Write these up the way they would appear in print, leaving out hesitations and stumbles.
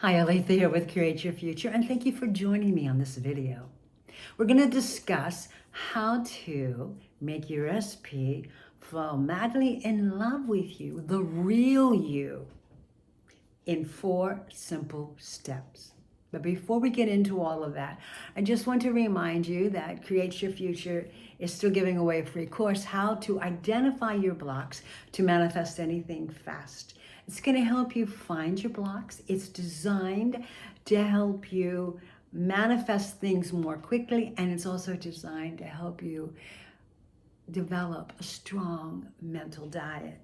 Hi, Aletha here with Create Your Future, and thank you for joining me on this video. We're going to discuss how to make your SP fall madly in love with you, the real you, in 4 simple steps. But before we get into all of that, I just want to remind you that Create Your Future is still giving away a free course, How to Identify Your Blocks to Manifest Anything Fast. It's going to help you find your blocks. It's designed to help you manifest things more quickly, and it's also designed to help you develop a strong mental diet.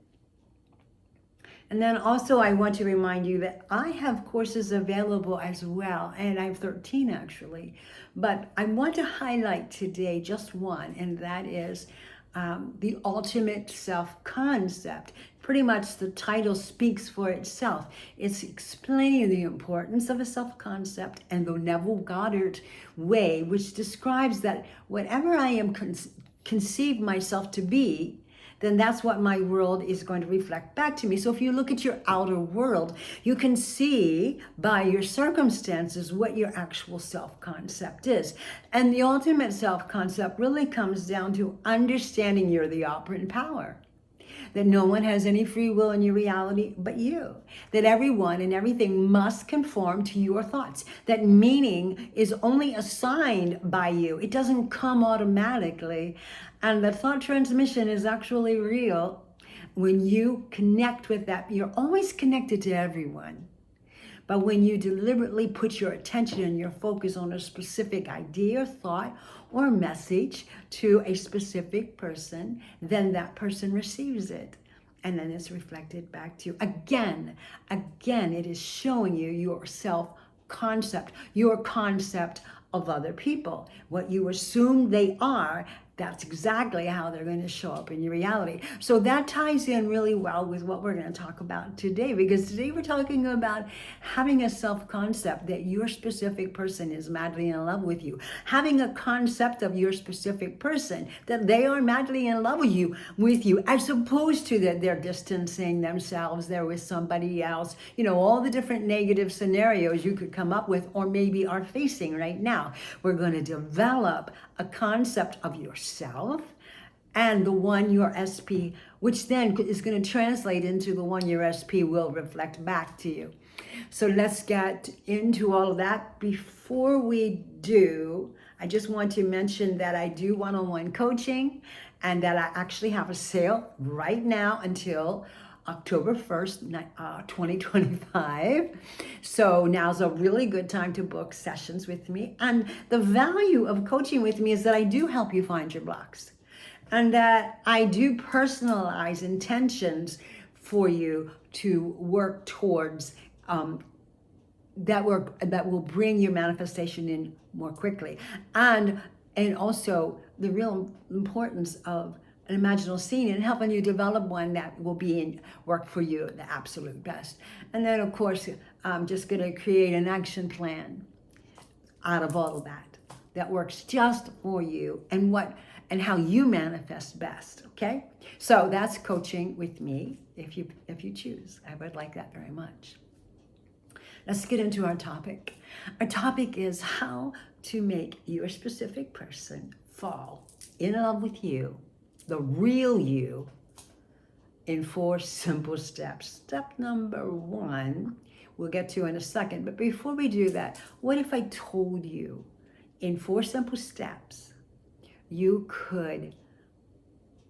And then also I want to remind you that I have courses available as well, and I have 13 actually, but I want to highlight today just one, and that is the ultimate self-concept. Pretty much the title speaks for itself. It's explaining the importance of a self-concept and the Neville Goddard way, which describes that whatever I am conceive myself to be, then that's what my world is going to reflect back to me. So if you look at your outer world, you can see by your circumstances what your actual self-concept is. And the ultimate self-concept really comes down to understanding you're the operant power. That no one has any free will in your reality but you. That everyone and everything must conform to your thoughts. That meaning is only assigned by you. It doesn't come automatically. And the thought transmission is actually real. When you connect with that, you're always connected to everyone. But when you deliberately put your attention and your focus on a specific idea, thought, or message to a specific person, then that person receives it. And then it's reflected back to you. Again, it is showing you your self-concept, your concept of other people. What you assume they are, that's exactly how they're going to show up in your reality. So that ties in really well with what we're going to talk about today, because today we're talking about having a self-concept that your specific person is madly in love with you. Having a concept of your specific person, that they are madly in love with you, as opposed to that they're distancing themselves, they're with somebody else, all the different negative scenarios you could come up with or maybe are facing right now. We're going to develop a concept of yourself and the one your SP, which then is going to translate into the one your SP will reflect back to you. So let's get into all of that. Before we do, I just want to mention that I do one-on-one coaching and that I actually have a sale right now until October 1st, 2025. So now's a really good time to book sessions with me. And the value of coaching with me is that I do help you find your blocks and that I do personalize intentions for you to work towards that will bring your manifestation in more quickly. And also the real importance of an imaginal scene and helping you develop one that will work for you the absolute best. And then of course, I'm just going to create an action plan out of all of that works just for you and how you manifest best. Okay, so that's coaching with me if you choose. I would like that very much. Let's get into our topic. Our topic is how to make your specific person fall in love with you, the real you, in 4 simple steps. Step number 1, we'll get to in a second. But before we do that, what if I told you in 4 simple steps, you could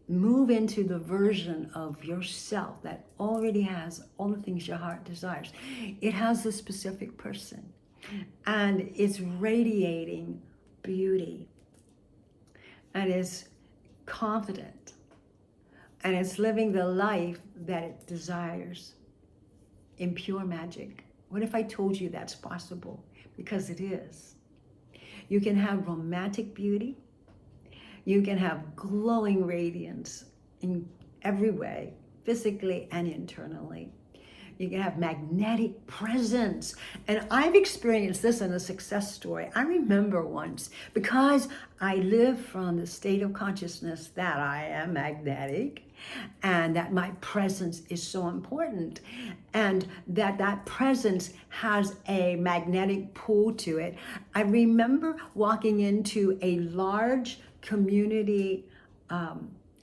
move into the version of yourself that already has all the things your heart desires. It has a specific person and it's radiating beauty and is confident and it's living the life that it desires in pure magic. What if I told you that's possible? Because it is. You can have romantic beauty. You can have glowing radiance in every way, physically and internally. You can have magnetic presence. And I've experienced this in a success story. I remember once, because I live from the state of consciousness that I am magnetic and that my presence is so important, and that presence has a magnetic pull to it. I remember walking into a large community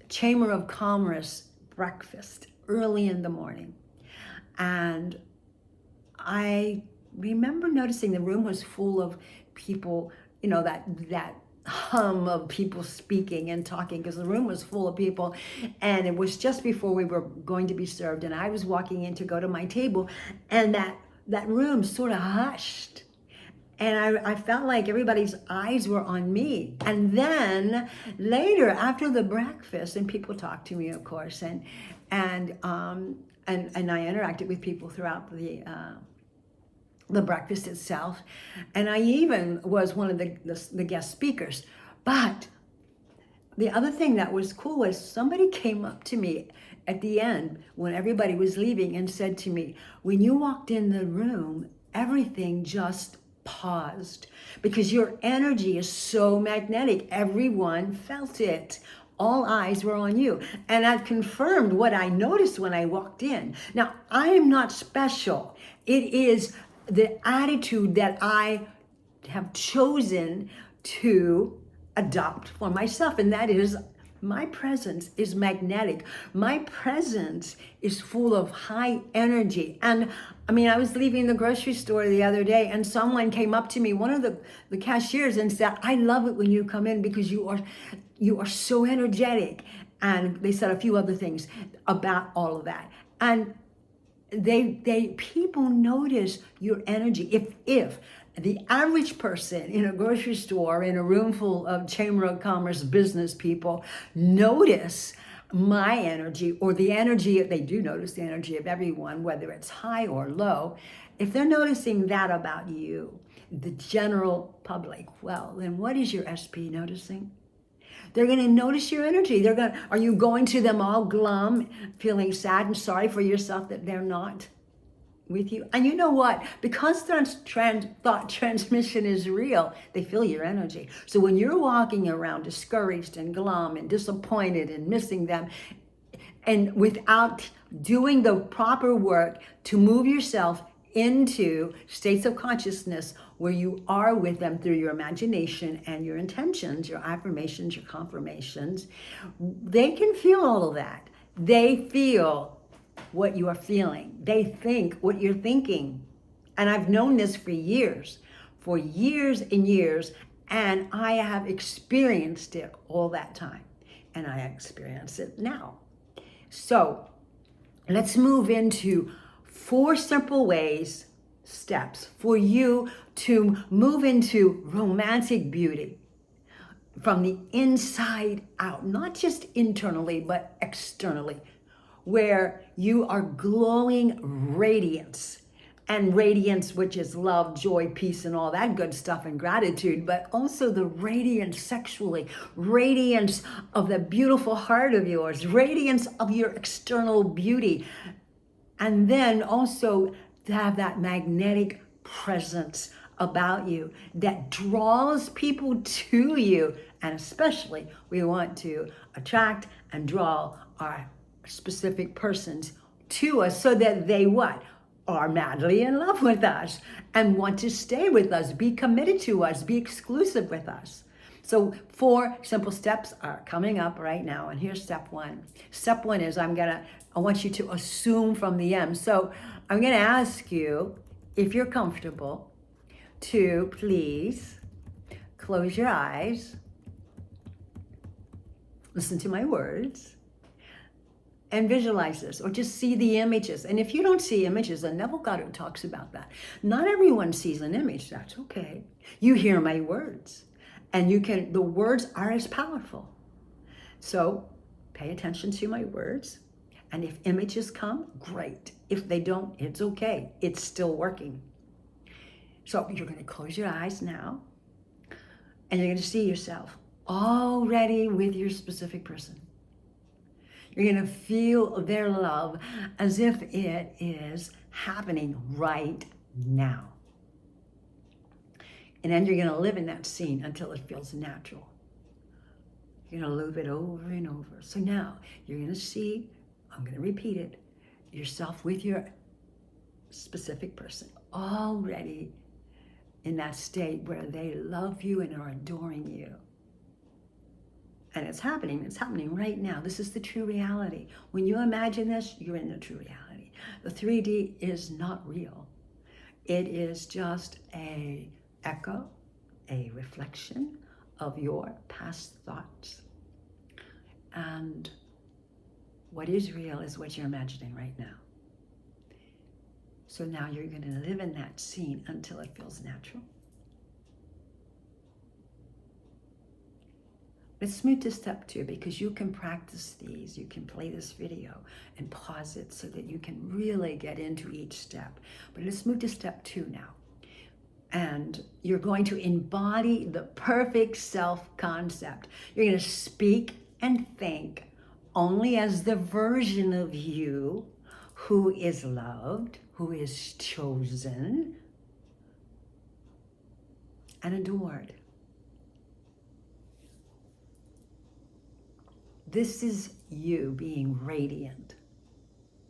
Chamber of Commerce breakfast early in the morning. And I remember noticing the room was full of people, that hum of people speaking and talking, because the room was full of people. And it was just before we were going to be served. And I was walking in to go to my table, and that room sort of hushed. And I felt like everybody's eyes were on me. And then later, after the breakfast, and people talked to me, of course, and I interacted with people throughout the breakfast itself, and I even was one of the guest speakers. But the other thing that was cool was somebody came up to me at the end when everybody was leaving and said to me, "When you walked in the room, everything just paused, because your energy is so magnetic. Everyone felt it. All eyes were on you." And that confirmed what I noticed when I walked in. Now, I am not special. It is the attitude that I have chosen to adopt for myself, and that is, my presence is magnetic. My presence is full of high energy. And I was leaving the grocery store the other day, and someone came up to me, one of the cashiers, and said, "I love it when you come in because you are so energetic." And they said a few other things about all of that. And people notice your energy. If the average person in a grocery store, in a room full of Chamber of Commerce business people, notice my energy, or the energy, they do notice the energy of everyone, whether it's high or low. If they're noticing that about you, the general public, well, then what is your SP noticing? They're going to notice your energy. Are you going to them all glum, feeling sad and sorry for yourself that they're not with you? And you know what? Because thought transmission is real, they feel your energy. So when you're walking around discouraged and glum and disappointed and missing them, and without doing the proper work to move yourself into states of consciousness where you are with them through your imagination and your intentions, your affirmations, your confirmations, they can feel all of that. They feel what you are feeling. They think what you're thinking. And I've known this for years and years, and I have experienced it all that time. And I experience it now. So let's move into 4 simple steps for you to move into romantic beauty from the inside out, not just internally, but externally, where you are glowing radiance, and radiance, which is love, joy, peace, and all that good stuff, and gratitude, but also the radiance sexually, radiance of the beautiful heart of yours, radiance of your external beauty. And then also to have that magnetic presence about you that draws people to you. And especially, we want to attract and draw our specific persons to us so that they what? Are madly in love with us and want to stay with us, be committed to us, be exclusive with us. So 4 simple steps are coming up right now. And here's step 1. Step 1 is I want you to assume from the M. So I'm going to ask you, if you're comfortable, to please close your eyes, listen to my words, and visualize this, or just see the images. And if you don't see images, and Neville Goddard talks about that. Not everyone sees an image, that's okay. You hear my words, and the words are as powerful. So pay attention to my words, and if images come, great. If they don't, it's okay. It's still working. So you're gonna close your eyes now, and you're gonna see yourself already with your specific person. You're going to feel their love as if it is happening right now. And then you're going to live in that scene until it feels natural. You're going to loop it over and over. So now you're going to see, I'm going to repeat it, yourself with your specific person already in that state where they love you and are adoring you. And it's happening right now. This is the true reality. When you imagine this, you're in the true reality. The 3D is not real. It is just a echo, a reflection of your past thoughts. And what is real is what you're imagining right now. So now you're going to live in that scene until it feels natural. Let's move to step 2, because you can practice these. You can play this video and pause it so that you can really get into each step. But let's move to step 2 now. And you're going to embody the perfect self-concept. You're going to speak and think only as the version of you who is loved, who is chosen and adored. This is you being radiant,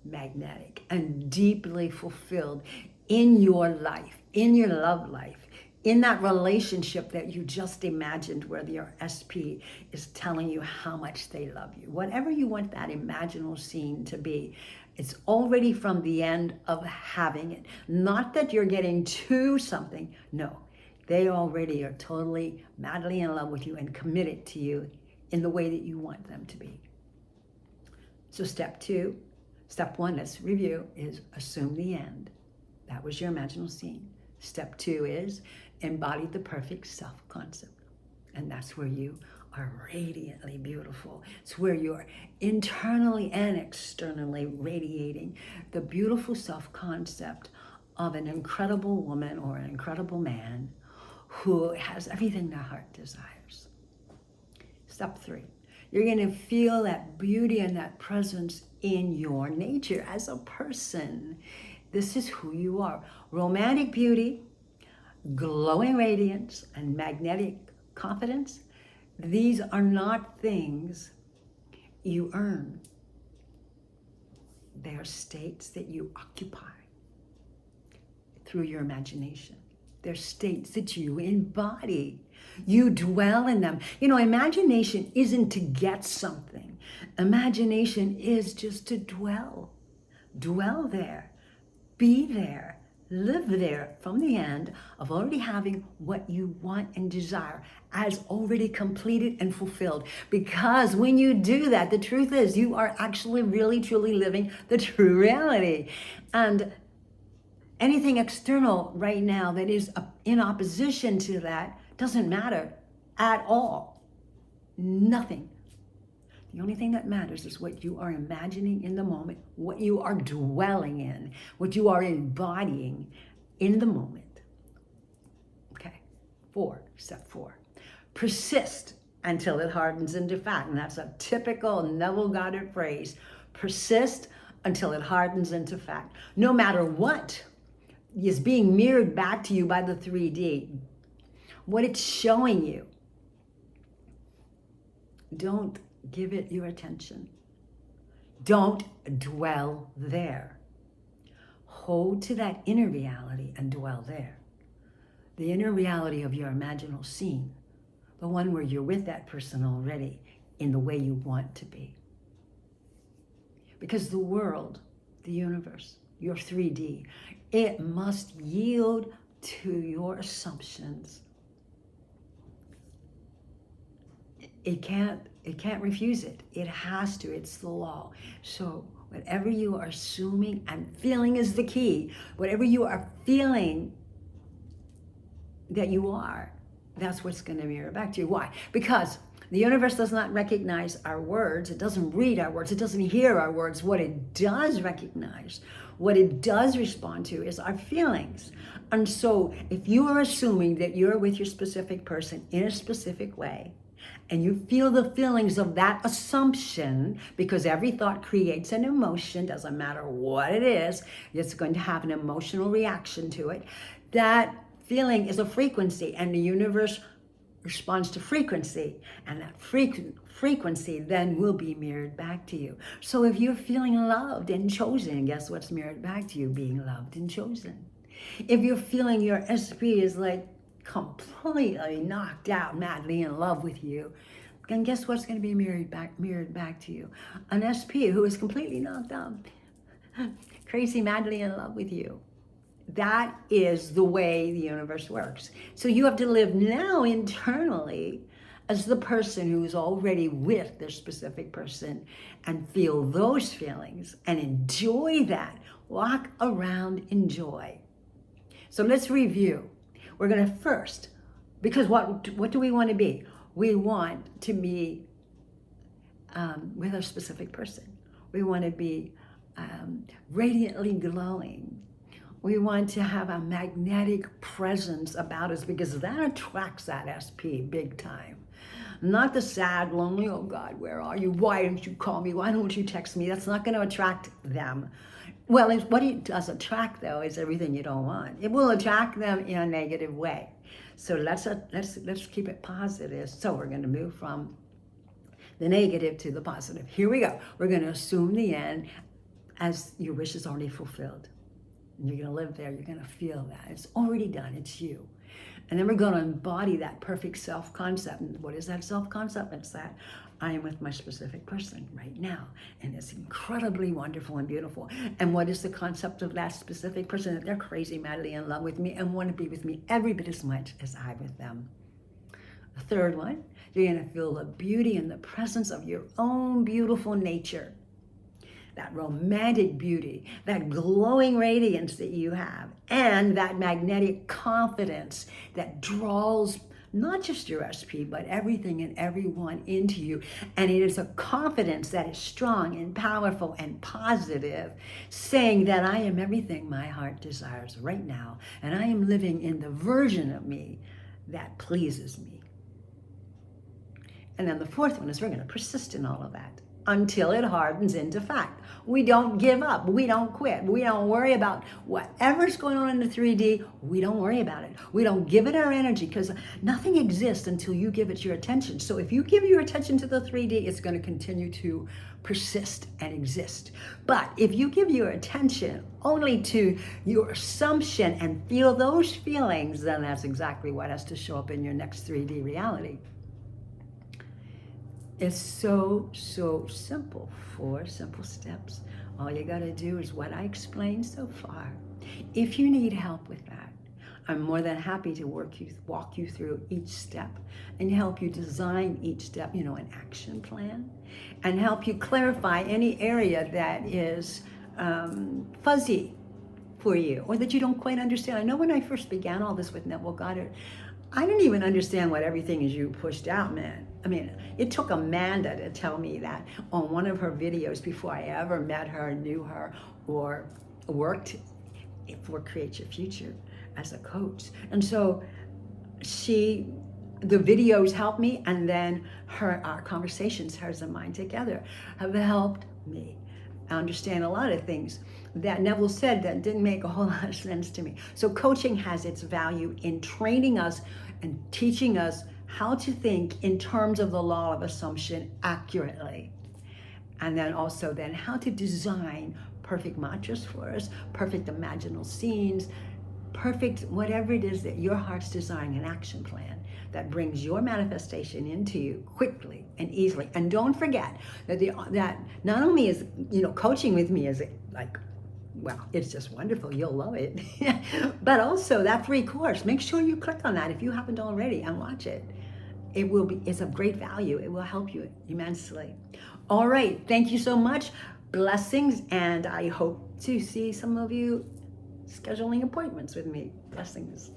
magnetic, and deeply fulfilled in your life, in your love life, in that relationship that you just imagined where your SP is telling you how much they love you. Whatever you want that imaginal scene to be, it's already from the end of having it. Not that you're getting to something. No, they already are totally, madly in love with you and committed to you in the way that you want them to be. So step 1, let's review, is assume the end. That was your imaginal scene. Step 2 is embody the perfect self-concept. And that's where you are radiantly beautiful. It's where you're internally and externally radiating the beautiful self-concept of an incredible woman or an incredible man who has everything their heart desires. Step 3, you're going to feel that beauty and that presence in your nature as a person. This is who you are. Romantic beauty, glowing radiance, and magnetic confidence. These are not things you earn. They are states that you occupy through your imagination. They're states that you embody. You dwell in them. You know, imagination isn't to get something. Imagination is just to dwell. Dwell there. Be there. Live there from the end of already having what you want and desire as already completed and fulfilled. Because when you do that, the truth is you are actually really, truly living the true reality. And anything external right now that is in opposition to that doesn't matter at all. Nothing. The only thing that matters is what you are imagining in the moment, what you are dwelling in, what you are embodying in the moment. Okay, step 4. Persist until it hardens into fact. And that's a typical Neville Goddard phrase. Persist until it hardens into fact. No matter what is being mirrored back to you by the 3D, what it's showing you, don't give it your attention. Don't dwell there. Hold to that inner reality and dwell there. The inner reality of your imaginal scene, the one where you're with that person already in the way you want to be. Because the world, the universe, your 3D, it must yield to your assumptions. It can't refuse it. It has to. It's the law. So whatever you are assuming, and feeling is the key. Whatever you are feeling that you are, that's what's going to mirror back to you. Why? Because the universe does not recognize our words. It doesn't read our words. It doesn't hear our words. What it does recognize, what it does respond to is our feelings. And so if you are assuming that you're with your specific person in a specific way, and you feel the feelings of that assumption, because every thought creates an emotion, doesn't matter what it is, it's going to have an emotional reaction to it. That feeling is a frequency, and the universe responds to frequency, and that frequency then will be mirrored back to you. So if you're feeling loved and chosen, guess what's mirrored back to you? Being loved and chosen. If you're feeling your SP is like completely knocked out, madly in love with you, then guess what's going to be mirrored back to you? An SP who is completely knocked out, crazy, madly in love with you. That is the way the universe works. So you have to live now internally as the person who's already with this specific person and feel those feelings and enjoy that. Walk around in joy. So let's review. We're going to first, because what do we want to be? We want to be with a specific person. We want to be radiantly glowing. We want to have a magnetic presence about us, because that attracts that SP big time. Not the sad, lonely, oh God, where are you? Why don't you call me? Why don't you text me? That's not going to attract them. Well, what it does attract, though, is everything you don't want. It will attract them in a negative way. So let's keep it positive. So we're going to move from the negative to the positive. Here we go. We're going to assume the end as your wish is already fulfilled. And you're going to live there. You're going to feel that. It's already done. It's you. And then we're going to embody that perfect self-concept. And what is that self-concept? It's that I am with my specific person right now. And it's incredibly wonderful and beautiful. And what is the concept of that specific person? That they're crazy, madly in love with me and want to be with me every bit as much as I'm with them. The third one, you're going to feel the beauty and the presence of your own beautiful nature. That romantic beauty, that glowing radiance that you have, and that magnetic confidence that draws not just your SP, but everything and everyone into you. And it is a confidence that is strong and powerful and positive, saying that I am everything my heart desires right now, and I am living in the version of me that pleases me. And then the fourth one is we're going to persist in all of that until it hardens into fact. We don't give up. We don't quit. We don't worry about whatever's going on in the 3D. We don't worry about it. We don't give it our energy, because nothing exists until you give it your attention. So if you give your attention to the 3D, it's going to continue to persist and exist. But if you give your attention only to your assumption and feel those feelings, then that's exactly what has to show up in your next 3D reality. It's so simple. 4 simple steps. All you got to do is what I explained so far. If you need help with that, I'm more than happy to walk you through each step and help you design each step, an action plan, and help you clarify any area that is fuzzy for you or that you don't quite understand. I know when I first began all this with Neville Goddard, I didn't even understand what everything is you pushed out meant. I mean, it took Amanda to tell me that on one of her videos before I ever met her, knew her, or worked for Create Your Future as a coach. And so the videos helped me, and then our conversations, hers and mine together, have helped me understand a lot of things that Neville said that didn't make a whole lot of sense to me. So coaching has its value in training us and teaching us how to think in terms of the law of assumption accurately. And then also how to design perfect mantras for us, perfect imaginal scenes, perfect whatever it is that your heart's designing, an action plan that brings your manifestation into you quickly and easily. And don't forget that not only is coaching with me is it's just wonderful, you'll love it. But also that free course, make sure you click on that if you haven't already and watch it. It's of great value. It will help you immensely. All right, thank you so much. Blessings, and I hope to see some of you scheduling appointments with me. Blessings.